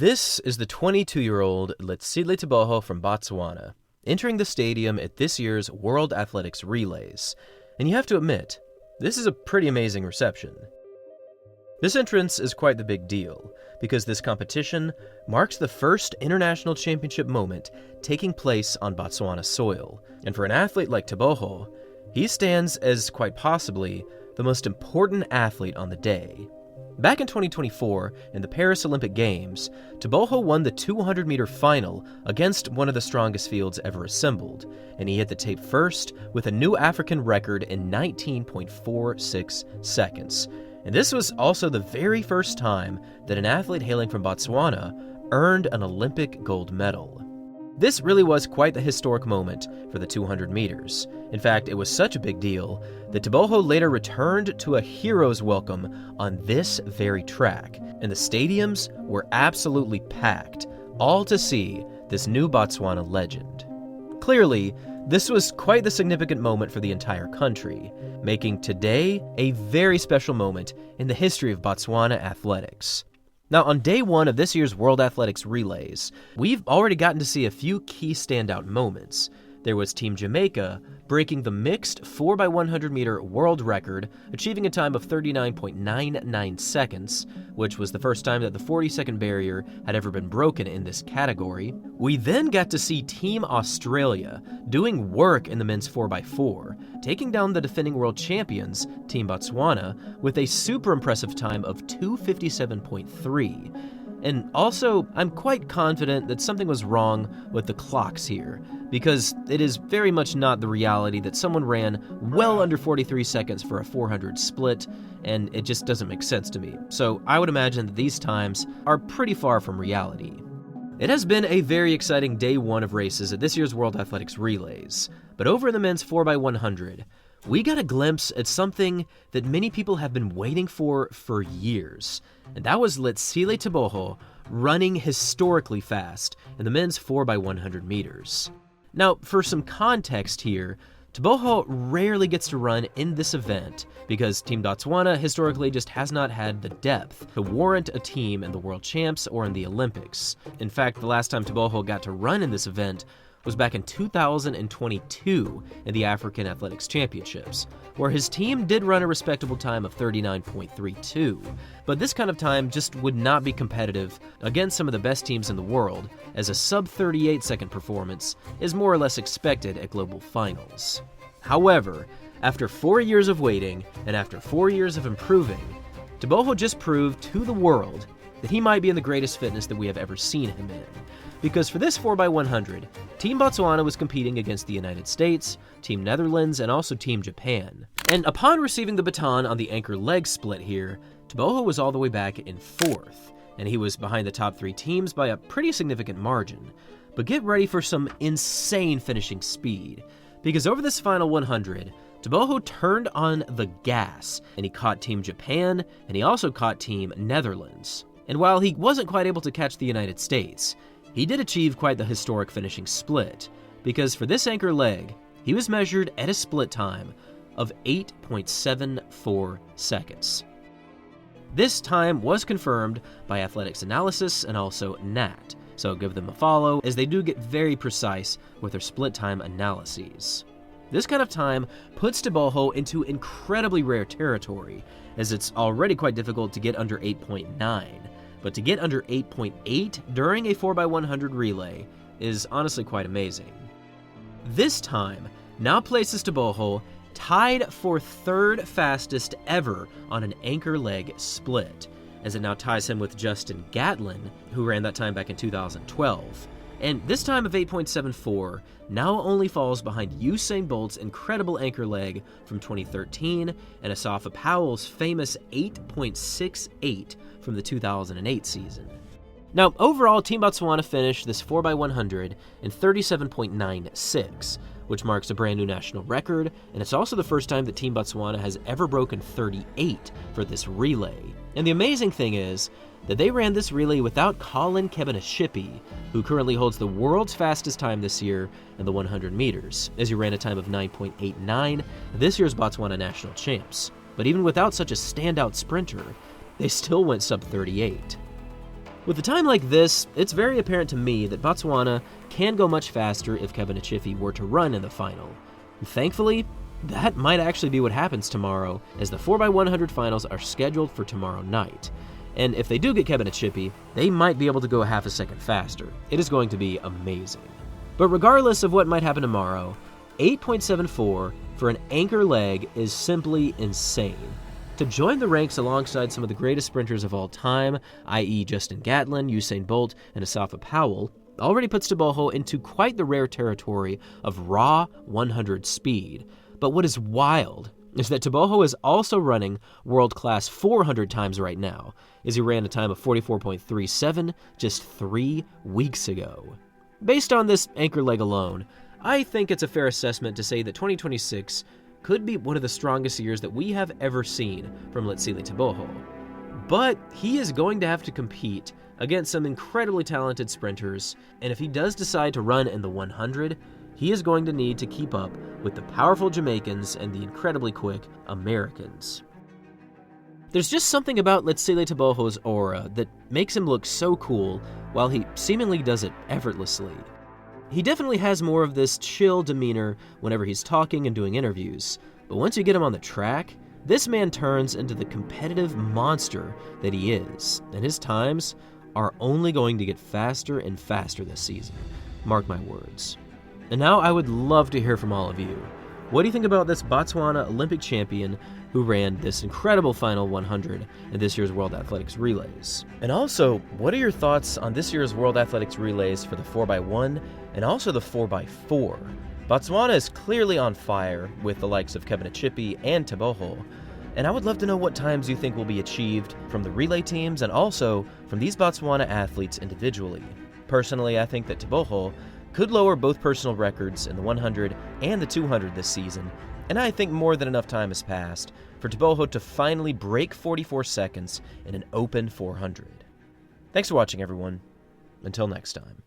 This is the 22-year-old Letsile Tebogo from Botswana, entering the stadium at this year's World Athletics Relays. And you have to admit, this is a pretty amazing reception. This entrance is quite the big deal, because this competition marks the first international championship moment taking place on Botswana soil. And for an athlete like Tebogo, he stands as quite possibly the most important athlete on the day. Back in 2024, in the Paris Olympic Games, Tebogo won the 200-meter final against one of the strongest fields ever assembled, and he hit the tape first with a new African record in 19.46 seconds. And this was also the very first time that an athlete hailing from Botswana earned an Olympic gold medal. This really was quite the historic moment for the 200 meters. In fact, it was such a big deal that Tebogo later returned to a hero's welcome on this very track, and the stadiums were absolutely packed, all to see this new Botswana legend. Clearly, this was quite the significant moment for the entire country, making today a very special moment in the history of Botswana athletics. Now, on day one of this year's World Athletics Relays, we've already gotten to see a few key standout moments. There was Team Jamaica breaking the mixed 4x100 meter world record, achieving a time of 39.99 seconds, which was the first time that the 40-second barrier had ever been broken in this category. We then got to see Team Australia doing work in the men's 4x4, taking down the defending world champions, Team Botswana, with a super impressive time of 2:57.3. And also, I'm quite confident that something was wrong with the clocks here, because it is very much not the reality that someone ran well under 43 seconds for a 400 split, and it just doesn't make sense to me. So I would imagine that these times are pretty far from reality. It has been a very exciting day one of races at this year's World Athletics Relays, but over in the men's 4x100, we got a glimpse at something that many people have been waiting for years, and that was Letsile Tebogo running historically fast in the men's 4x100 meters. Now, for some context here, Tebogo rarely gets to run in this event because Team Botswana historically just has not had the depth to warrant a team in the World Champs or in the Olympics. In fact, the last time Tebogo got to run in this event was back in 2022 in the African Athletics Championships, where his team did run a respectable time of 39.32, but this kind of time just would not be competitive against some of the best teams in the world, as a sub-38 second performance is more or less expected at global finals. However, after 4 years of waiting and after 4 years of improving, Tebogo just proved to the world that he might be in the greatest fitness that we have ever seen him in. Because for this 4x100, Team Botswana was competing against the United States, Team Netherlands, and also Team Japan. And upon receiving the baton on the anchor leg split here, Tebogo was all the way back in 4th, and he was behind the top 3 teams by a pretty significant margin. But get ready for some insane finishing speed, because over this final 100, Tebogo turned on the gas, and he caught Team Japan, and he also caught Team Netherlands. And while he wasn't quite able to catch the United States, he did achieve quite the historic finishing split, because for this anchor leg, he was measured at a split time of 8.74 seconds. This time was confirmed by Athletics Analysis and also NAT, so give them a follow, as they do get very precise with their split time analyses. This kind of time puts Tebogo into incredibly rare territory, as it's already quite difficult to get under 8.9. But to get under 8.8 during a 4x100 relay is honestly quite amazing. This time now places Tebogo tied for 3rd fastest ever on an anchor leg split, as it now ties him with Justin Gatlin, who ran that time back in 2012. And this time of 8.74 now only falls behind Usain Bolt's incredible anchor leg from 2013 and Asafa Powell's famous 8.68 from the 2008 season. Now, overall, Team Botswana finished this 4x100 in 37.96, which marks a brand new national record, and it's also the first time that Team Botswana has ever broken 38 for this relay. And the amazing thing is that they ran this relay without Colin Kebenashipi, who currently holds the world's fastest time this year in the 100 meters, as he ran a time of 9.89, this year's Botswana national champs. But even without such a standout sprinter, they still went sub-38. With a time like this, it's very apparent to me that Botswana can go much faster if Kevin Achifi were to run in the final. Thankfully, that might actually be what happens tomorrow, as the 4x100 finals are scheduled for tomorrow night. And if they do get Kevin Achipi, they might be able to go a half a second faster. It is going to be amazing. But regardless of what might happen tomorrow, 8.74 for an anchor leg is simply insane. To join the ranks alongside some of the greatest sprinters of all time, i.e. Justin Gatlin, Usain Bolt, and Asafa Powell, already puts Tebogo into quite the rare territory of raw 100 speed. But what is wild is that Tebogo is also running world-class 400 times right now, as he ran a time of 44.37 just 3 weeks ago. Based on this anchor leg alone, I think it's a fair assessment to say that 2026 could be one of the strongest years that we have ever seen from Letsile Tebogo. But he is going to have to compete against some incredibly talented sprinters, and if he does decide to run in the 100, he is going to need to keep up with the powerful Jamaicans and the incredibly quick Americans. There's just something about Letsile Tebogo's aura that makes him look so cool while he seemingly does it effortlessly. He definitely has more of this chill demeanor whenever he's talking and doing interviews, but once you get him on the track, this man turns into the competitive monster that he is, and his times are only going to get faster and faster this season. Mark my words. And now I would love to hear from all of you. What do you think about this Botswana Olympic champion who ran this incredible final 100 in this year's World Athletics Relays? And also, what are your thoughts on this year's World Athletics Relays for the 4x1 and also the 4x4? Botswana is clearly on fire with the likes of Kevin Achipi and Tebogo, and I would love to know what times you think will be achieved from the relay teams and also from these Botswana athletes individually. Personally, I think that Tebogo could lower both personal records in the 100 and the 200 this season, and I think more than enough time has passed for Tebogo to finally break 44 seconds in an open 400. Thanks for watching, everyone. Until next time.